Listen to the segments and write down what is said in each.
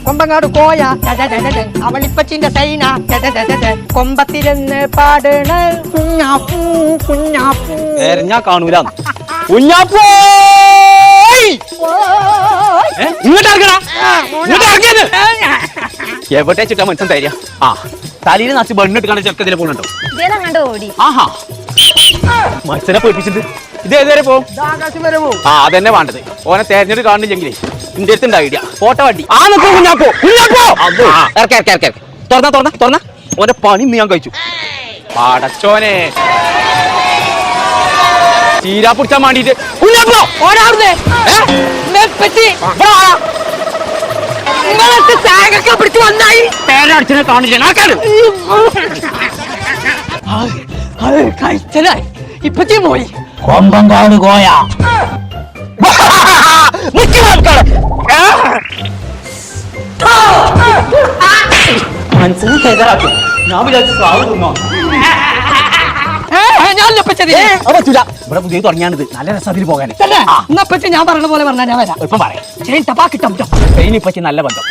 കൊമ്പങ്ങാട് കോയ അവളിപ്പച്ചിന്റെ സൈന കൊമ്പത്തിരുന്ന് പാടണ കുഞ്ഞാപ്പൂ കുഞ്ഞാപ്പൂ. ഞാൻ കാണൂല. കുഞ്ഞാപ്പൂ ഇങ്ങോട്ട് ഇറങ്ങടാ, ഇങ്ങോട്ട് ഇറങ്ങിയത്. എവിടെ ചുറ്റാ മനസ്സിൽ തരിക? ആ തലയിൽ നച്ച് ബണ്ണിട്ട് കാണാൻ ചെറുക്കതിലെ പോകുന്നുണ്ടോ? ഓടി. ആഹാ മനസ്സിനെ പേടിപ്പിച്ചിട്ട് ഇത് ഏതുവരെ പോകും? ആ അതന്നെ വേണ്ടത്. ഓനെ തെരഞ്ഞെടുത്ത് കാണുന്നില്ലെങ്കിലേ എന്റെ അടുത്തുണ്ട് ഐഡിയ. ഫോട്ടോ വണ്ടി ആ നിൽക്കോ കുഞ്ഞാപ്പോ, കുഞ്ഞാപ്പോ തുറന്ന ഓന്റെ പണി ഇന്ന് ഞാൻ കഴിച്ചു. പടച്ചോനെ ചീരാ പിടിച്ചാൻ വേണ്ടിട്ട് കുഞ്ഞാപ്പോ പേരടിച്ചിനെ കാണില്ല. കഴിച്ചലായി ഇപ്പച്ചി പോയി. കൊമ്പങ്കാട് കോയ മനസ്സിന് ബേജാറാക്കും. ഞാൻ വിചാരിച്ചു സ്രാവ് തിന്നോ. ഇവിടെ പുതിയ തുടങ്ങിയാണിത്. നല്ല രസത്തിൽ പോകാൻ. ഞാൻ പറഞ്ഞ പോലെ പറഞ്ഞാൽ ഞാൻ വരാം. ഇപ്പം പറയാം. ഇപ്പച്ചി നല്ല ബന്ധം.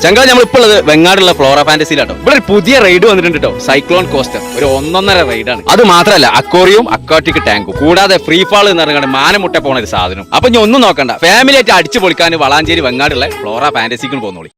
ചങ്ക നമ്മളിപ്പോൾ ഉള്ളത് വെങ്ങാടുള്ള ഫ്ലോറ ഫാന്റസിയിലാട്ടോ. ഇവിടെ ഒരു പുതിയ റൈഡ് വന്നിട്ടുണ്ട് കേട്ടോ. Cyclone coaster. ഒരു 1.5 റൈഡാണ്. അത് മാത്രമല്ല അക്വേറിയവും അക്വാട്ടിക് ടാങ്കും കൂടാതെ ഫ്രീ ഫാൾ എന്ന് പറഞ്ഞാൽ മാനമുട്ട പോണ ഒരു സാധനം. അപ്പൊ ഞാൻ ഒന്നും നോക്കണ്ട, ഫാമിലി ആയിട്ട് അടിച്ചു പൊളിക്കാൻ വളാഞ്ചേരി വെങ്ങാടുള്ള ഫ്ലോറ ഫാന്റസിക്കും പോന്നോളി.